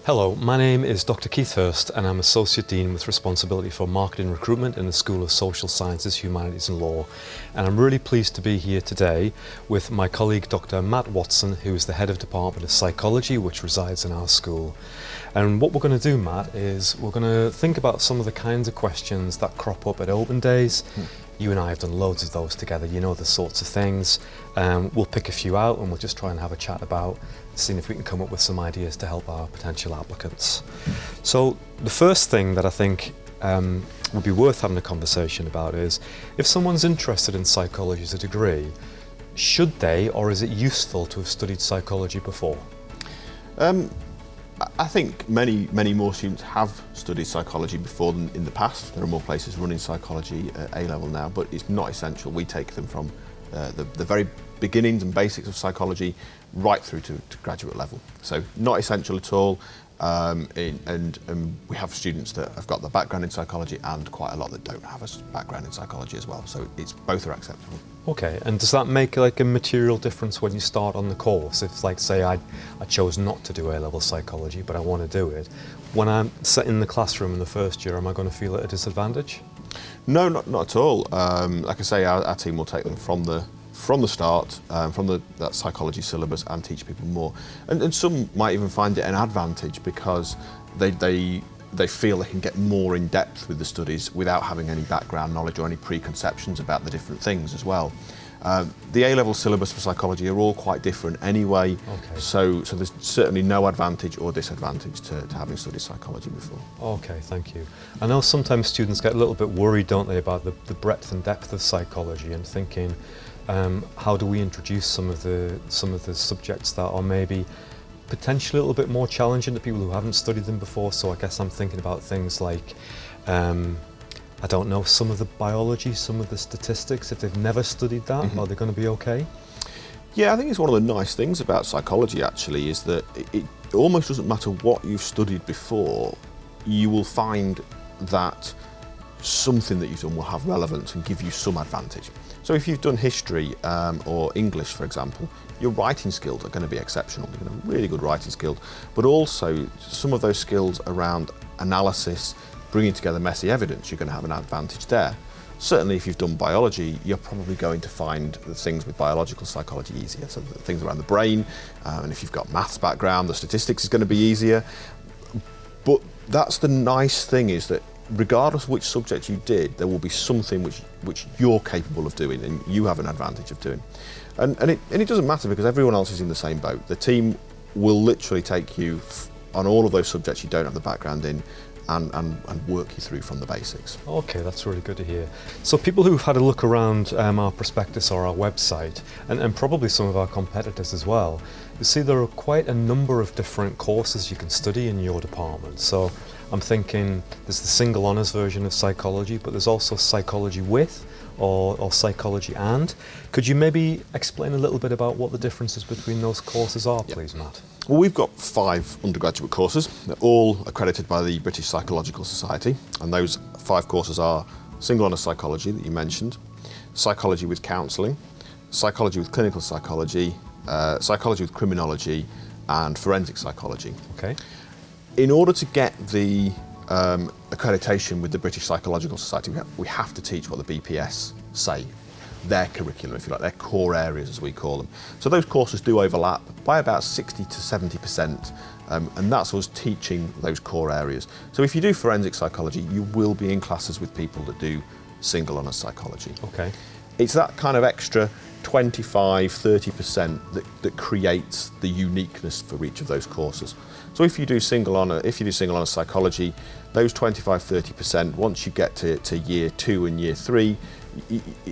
Hello, my name is Dr. Keith Hurst and I'm Associate Dean with responsibility for marketing recruitment in the School of Social Sciences, Humanities and Law. And I'm really pleased to be here today with my colleague Dr. Matt Watson, who is the Head of Department of Psychology, which resides in our school. And what we're going to do, Matt, is we're going to think about some of the kinds of questions that crop up at open days. You and I have done loads of those together, you know the sorts of things. We'll pick a few out and we'll just try and have a chat about seeing if we can come up with some ideas to help our potential applicants. So the first thing that I think would be worth having a conversation about is, if someone's interested in psychology as a degree, should they, or is it useful to have studied psychology before? I think many more students have studied psychology before than in the past. There are more places running psychology at A-level now, but it's not essential. We take them from the very beginnings and basics of psychology right through to graduate level. So not essential at all. And we have students that have got the background in psychology and quite a lot that don't have a background in psychology as well. So both are acceptable. Okay, and does that make like a material difference when you start on the course? If, like, say I chose not to do A-level psychology, but I want to do it, when I'm sat in the classroom in the first year, am I going to feel at a disadvantage? No, not at all. Like I say, our team will take them from the start, that psychology syllabus, and teach people more. And some might even find it an advantage because they feel they can get more in depth with the studies without having any background knowledge or any preconceptions about the different things as well. The A-level syllabus for psychology are all quite different anyway, okay. So there's certainly no advantage or disadvantage to having studied psychology before. Okay, thank you. I know sometimes students get a little bit worried, don't they, about the breadth and depth of psychology, and thinking, how do we introduce some of the subjects that are maybe potentially a little bit more challenging to people who haven't studied them before? So I guess I'm thinking about things like, I don't know, some of the biology, some of the statistics. If they've never studied that, are they going to be okay? Yeah, I think it's one of the nice things about psychology actually, is that it almost doesn't matter what you've studied before, you will find that something that you've done will have relevance and give you some advantage. So if you've done history or English, for example, your writing skills are going to be exceptional. You're going to have really good writing skills, but also some of those skills around analysis, bringing together messy evidence, you're going to have an advantage there. Certainly if you've done biology, you're probably going to find the things with biological psychology easier. So the things around the brain, and if you've got maths background, the statistics is going to be easier. But that's the nice thing, is that regardless of which subject you did, there will be something which you're capable of doing and you have an advantage of doing. And it doesn't matter, because everyone else is in the same boat. The team will literally take you on all of those subjects you don't have the background in and work you through from the basics. Okay, that's really good to hear. So people who've had a look around our prospectus or our website, and probably some of our competitors as well, you see there are quite a number of different courses you can study in your department. So I'm thinking there's the single honours version of psychology, but there's also psychology with or psychology and. Could you maybe explain a little bit about what the differences between those courses are, please, Matt? Well, we've got 5 undergraduate courses. They're all accredited by the British Psychological Society, and those 5 courses are single honours psychology that you mentioned, psychology with counselling, psychology with clinical psychology, psychology with criminology, and forensic psychology. Okay. In order to get the accreditation with the British Psychological Society, we have to teach what the BPS say, their curriculum, if you like, their core areas as we call them. So those courses do overlap by about 60 to 70%, and that's us teaching those core areas. So if you do forensic psychology, you will be in classes with people that do single honours psychology. Okay. It's that kind of extra 25, 30% that creates the uniqueness for each of those courses. So if you do single honours psychology, those 25, 30%, once you get to year 2 and year 3,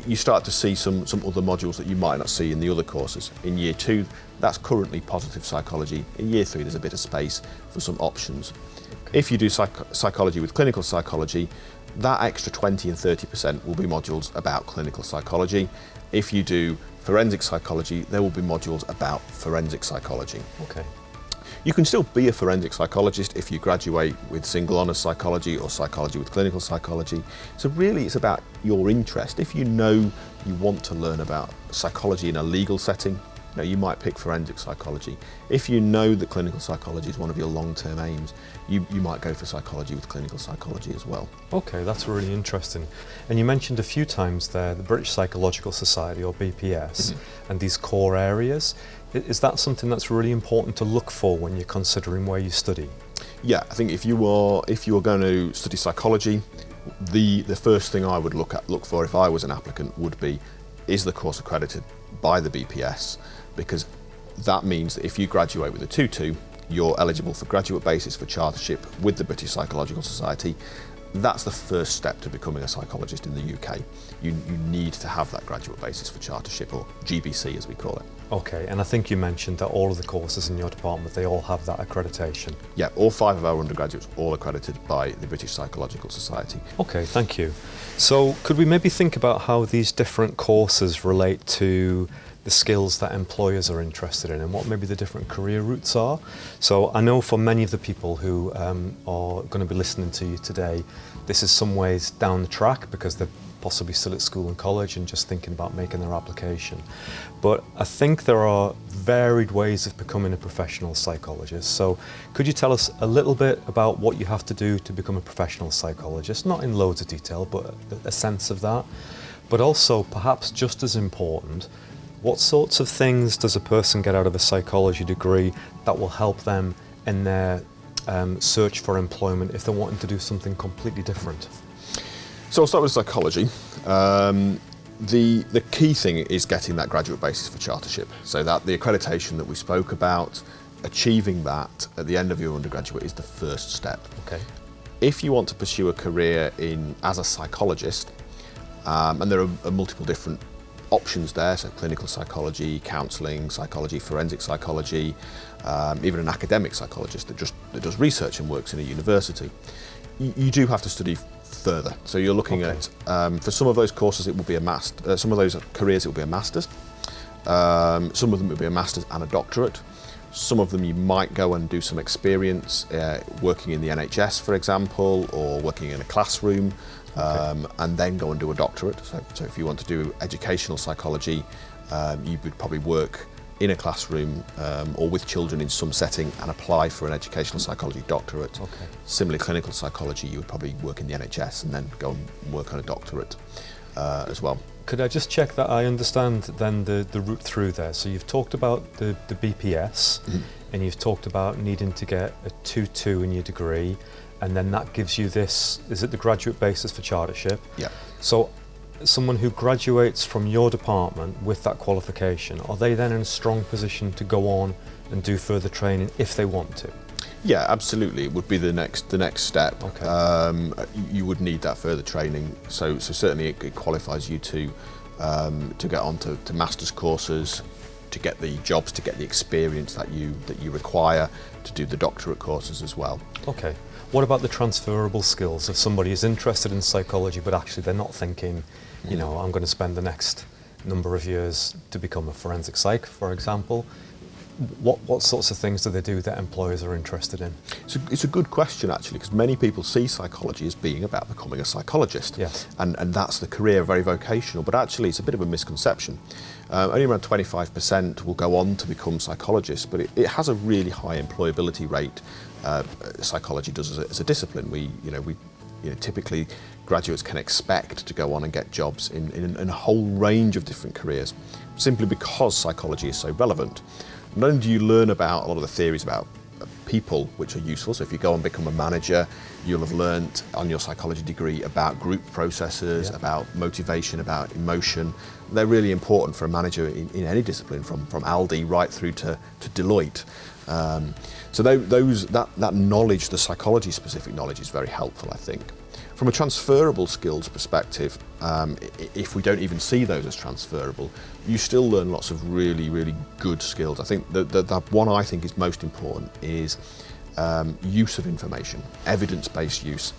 you start to see some other modules that you might not see in the other courses. In year 2, that's currently positive psychology. In year 3, there's a bit of space for some options. Okay. If you do psychology with clinical psychology, that extra 20 and 30% will be modules about clinical psychology. If you do forensic psychology, there will be modules about forensic psychology. Okay. You can still be a forensic psychologist if you graduate with single honours psychology or psychology with clinical psychology. So really it's about your interest. If you know you want to learn about psychology in a legal setting, You might pick forensic psychology. If you know that clinical psychology is one of your long-term aims, you might go for psychology with clinical psychology as well. Okay, that's really interesting. And you mentioned a few times there the British Psychological Society, or BPS, and these core areas. Is that something that's really important to look for when you're considering where you study? Yeah, I think if you are going to study psychology, the first thing I would look for if I was an applicant would be, is the course accredited by the BPS? Because that means that if you graduate with a 2-2, you're eligible for graduate basis for chartership with the British Psychological Society. That's the first step to becoming a psychologist in the UK. You need to have that graduate basis for chartership, or GBC as we call it. Okay, and I think you mentioned that all of the courses in your department, they all have that accreditation. Yeah, all 5 of our undergraduates, all accredited by the British Psychological Society. Okay, thank you. So could we maybe think about how these different courses relate to the skills that employers are interested in, and what maybe the different career routes are? So I know for many of the people who are going to be listening to you today, this is some ways down the track because they're possibly still at school and college and just thinking about making their application. But I think there are varied ways of becoming a professional psychologist. So could you tell us a little bit about what you have to do to become a professional psychologist? Not in loads of detail, but a sense of that. But also, perhaps just as important, what sorts of things does a person get out of a psychology degree that will help them in their search for employment if they're wanting to do something completely different? So I'll start with psychology. The key thing is getting that graduate basis for chartership. So that the accreditation that we spoke about, achieving that at the end of your undergraduate is the first step. Okay. If you want to pursue a career as a psychologist, and there are multiple different options there, so clinical psychology, counselling, psychology, forensic psychology, even an academic psychologist that does research and works in a university. You do have to study further. So you're looking at, for some of those courses it will be a master, some of those careers it will be a master's, some of them will be a master's and a doctorate. Some of them you might go and do some experience working in the NHS, for example, or working in a classroom, and then go and do a doctorate. So if you want to do educational psychology, you would probably work in a classroom or with children in some setting and apply for an educational psychology doctorate. Okay. Similarly, clinical psychology, you would probably work in the NHS and then go and work on a doctorate as well. Could I just check that I understand then the route through there? So you've talked about the BPS, and you've talked about needing to get a 2-2 in your degree, and then that gives you this, is it the graduate basis for chartership? Yeah. So someone who graduates from your department with that qualification, are they then in a strong position to go on and do further training if they want to? Yeah, absolutely. It would be the next step. Okay. You would need that further training. So certainly it qualifies you to get on to master's courses, to get the jobs, to get the experience that you require, to do the doctorate courses as well. Okay. What about the transferable skills? If somebody is interested in psychology, but actually they're not thinking, I'm going to spend the next number of years to become a forensic psych, for example, what sorts of things do they do that employers are interested in? It's a good question, actually, because many people see psychology as being about becoming a psychologist. Yes. And that's the career, very vocational, but actually it's a bit of a misconception. Only around 25% will go on to become psychologists, but it has a really high employability rate. Psychology does as a discipline. We typically graduates can expect to go on and get jobs in a whole range of different careers, simply because psychology is so relevant. Not only do you learn about a lot of the theories about people, which are useful, so if you go and become a manager, you'll have learnt on your psychology degree about group processes, about motivation, about emotion. They're really important for a manager in any discipline, from Aldi right through to Deloitte. So that knowledge, the psychology-specific knowledge, is very helpful, I think. From a transferable skills perspective, if we don't even see those as transferable, you still learn lots of really, really good skills. I think the one I think is most important is use of information, evidence-based use.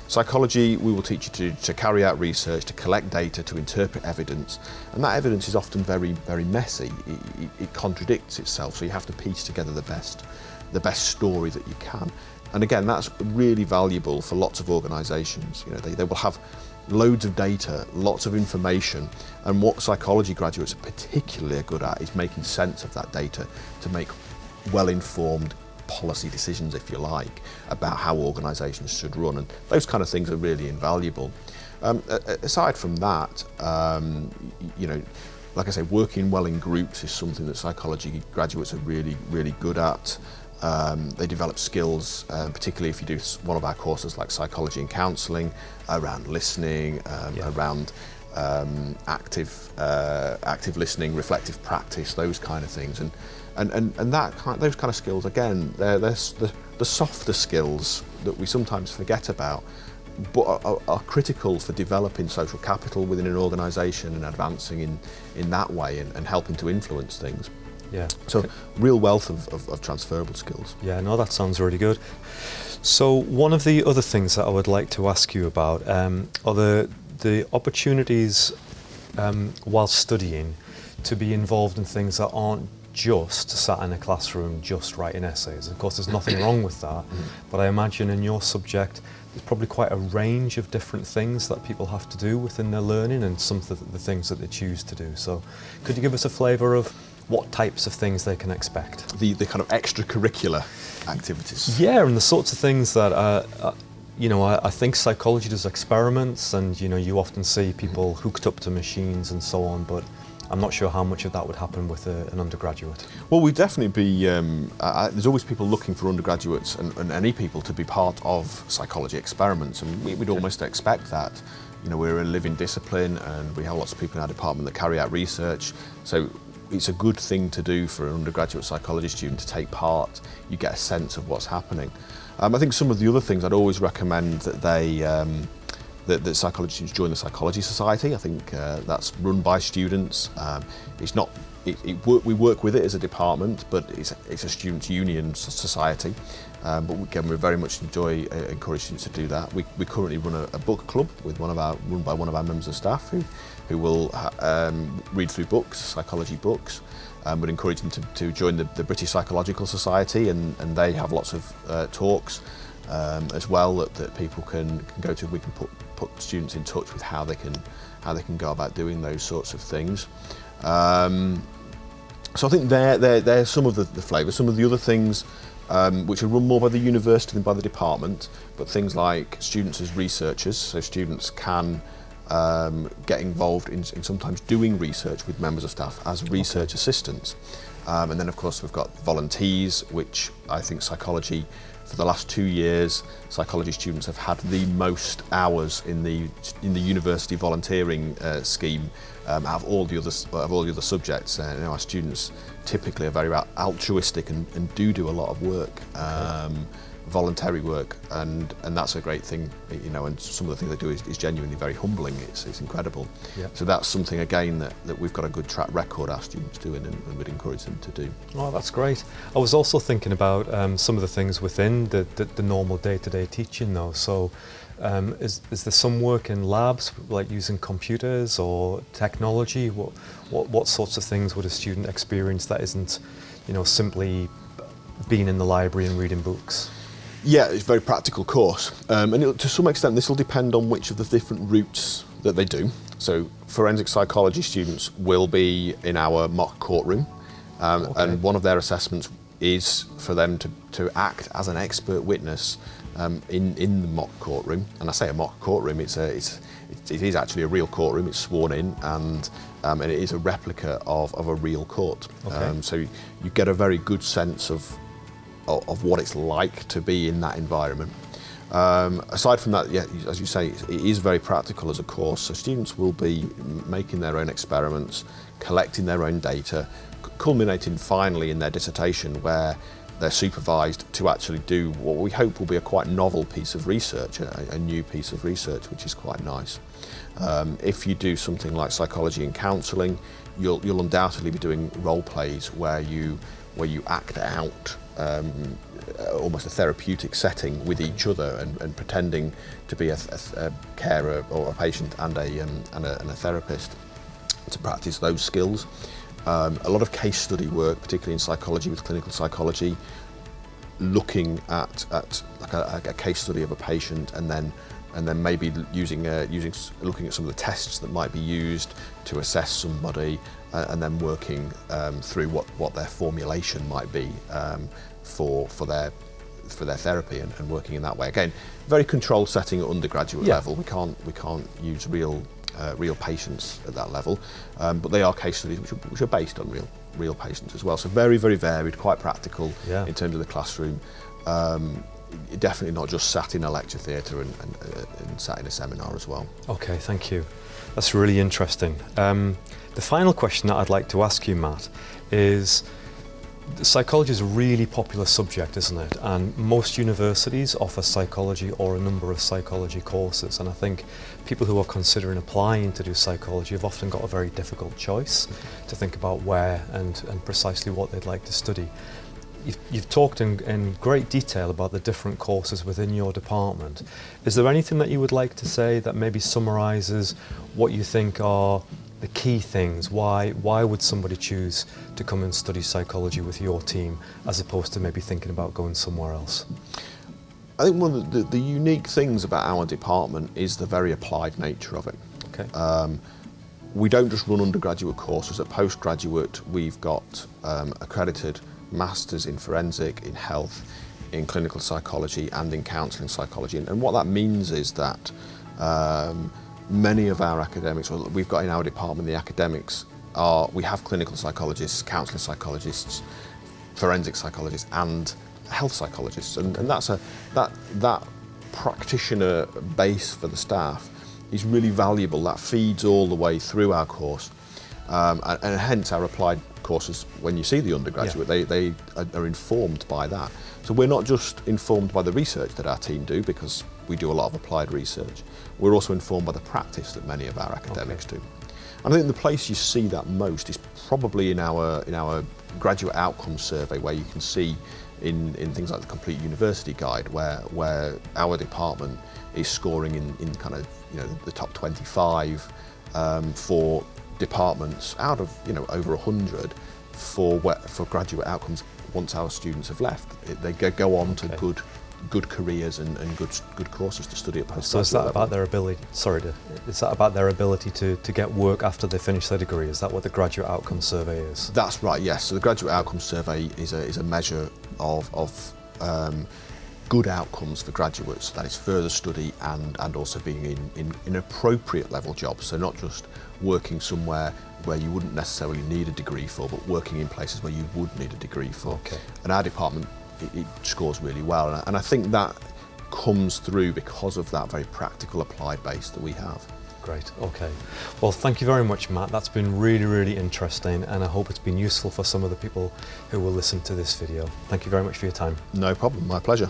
Psychology, we will teach you to carry out research, to collect data, to interpret evidence, and that evidence is often very, very messy. It contradicts itself, so you have to piece together the best story that you can. And again, that's really valuable for lots of organisations. They will have loads of data, lots of information, and what psychology graduates are particularly good at is making sense of that data to make well-informed policy decisions, if you like, about how organisations should run, and those kind of things are really invaluable. Aside from that, you know, like I say, working well in groups is something that psychology graduates are really, really good at. They develop skills, particularly if you do one of our courses like psychology and counselling, around listening, around active listening, reflective practice, those kind of things, and those kind of skills, again, they're the softer skills that we sometimes forget about, but are critical for developing social capital within an organisation and advancing in that way and helping to influence things. Yeah. So real wealth of transferable skills. Yeah, no, that sounds really good. So one of the other things that I would like to ask you about are the opportunities while studying to be involved in things that aren't just sat in a classroom just writing essays. Of course, there's nothing wrong with that, but I imagine in your subject there's probably quite a range of different things that people have to do within their learning and some of the things that they choose to do. So could you give us a flavour of what types of things they can expect? The kind of extracurricular activities. Yeah, and the sorts of things that you know, I think psychology does experiments, and you know, you often see people hooked up to machines and so on, but I'm not sure how much of that would happen with an undergraduate. Well, we'd definitely be, there's always people looking for undergraduates and any people to be part of psychology experiments, and we'd almost expect that. You know, we're a living discipline and we have lots of people in our department that carry out research, so it's a good thing to do for an undergraduate psychology student to take part. You get a sense of what's happening. I think some of the other things I'd always recommend that they that psychology students join the Psychology Society. I think that's run by students. It's not. We work with it as a department, but it's a students' union society. But again, we very much encourage students to do that. We currently run a book club run by one of our members of staff who will read through books, psychology books. We'd encourage them to join the British Psychological Society, and they have lots of talks as well that people can go to. We can put students in touch with how they can go about doing those sorts of things. So I think they're some of the flavours. Some of the other things which are run more by the university than by the department, but things like students as researchers, so students can get involved in sometimes doing research with members of staff as research assistants. And then of course we've got volunteers, which I think psychology, for the last 2 years, psychology students have had the most hours in the university volunteering scheme out of all the other subjects. You know, our students typically are very altruistic and do a lot of work, voluntary work, and that's a great thing. You know, and some of the things they do is genuinely very humbling. It's incredible. Yeah. So that's something again that we've got a good track record our students doing, and we'd encourage them to do. Oh, that's great. I was also thinking about some of the things within the normal day-to-day teaching though. So is there some work in labs, like using computers or technology? What sorts of things would a student experience that isn't, you know, simply being in the library and reading books? Yeah, it's a very practical course, and to some extent this will depend on which of the different routes that they do. So forensic psychology students will be in our mock courtroom, and one of their assessments is for them to act as an expert witness in the mock courtroom. And I say a mock courtroom, it is actually a real courtroom. It's sworn in, and it is a replica of a real court. Okay. So you get a very good sense of what it's like to be in that environment. Aside from that, yeah, as you say, it is very practical as a course. So students will be making their own experiments, collecting their own data, culminating finally in their dissertation, where they're supervised to actually do what we hope will be a quite novel piece of research, a new piece of research, which is quite nice. If you do something like psychology and counselling, you'll undoubtedly be doing role plays where you act out almost a therapeutic setting with each other, and pretending to be a carer or a patient and a therapist, to practice those skills. A lot of case study work, particularly in psychology with clinical psychology, looking at like a case study of a patient and then and then maybe looking at some of the tests that might be used to assess somebody, and then working through what their formulation might be for their therapy, and working in that way. Again, very controlled setting at undergraduate level. We can't use real patients at that level, but they are case studies which are based on real patients as well. So very, very varied, quite practical in terms of the classroom. Definitely not just sat in a lecture theatre and sat in a seminar as well. Okay, thank you. That's really interesting. The final question that I'd like to ask you, Matt, is psychology is a really popular subject, isn't it? And most universities offer psychology or a number of psychology courses, and I think people who are considering applying to do psychology have often got a very difficult choice to think about where and precisely what they'd like to study. You've talked in great detail about the different courses within your department. Is there anything that you would like to say that maybe summarises what you think are the key things? Why would somebody choose to come and study psychology with your team as opposed to maybe thinking about going somewhere else? I think one of the unique things about our department is the very applied nature of it. Okay. We don't just run undergraduate courses. At postgraduate, we've got accredited masters in forensic, in health, in clinical psychology, and in counselling psychology. And what that means is that many of our academics, well, we've got in our department, the academics we have clinical psychologists, counselling psychologists, forensic psychologists, and health psychologists, and that practitioner base for the staff is really valuable. That feeds all the way through our course, and hence our applied courses. When you see the undergraduate, they are informed by that. So we're not just informed by the research that our team do, because we do a lot of applied research. We're also informed by the practice that many of our academics do. And I think the place you see that most is probably in our graduate outcomes survey, where you can see in things like the Complete University Guide, where our department is scoring in kind of the top 25 for departments out of over 100 for graduate outcomes once our students have left. They go on to good careers and good courses to study at postgraduate So is that level. about their ability? Is that about their ability to get work after they finish their degree? Is that what the graduate outcome survey is? That's right. Yes. So the graduate outcomes survey is a measure of good outcomes for graduates. That is further study and also being in appropriate level jobs. So not just working somewhere where you wouldn't necessarily need a degree for, but working in places where you would need a degree for. Okay. And our department, it scores really well, and I think that comes through because of that very practical applied base that we have. Great, okay. Well, thank you very much, Matt. That's been really, really interesting, and I hope it's been useful for some of the people who will listen to this video. Thank you very much for your time. No problem, my pleasure.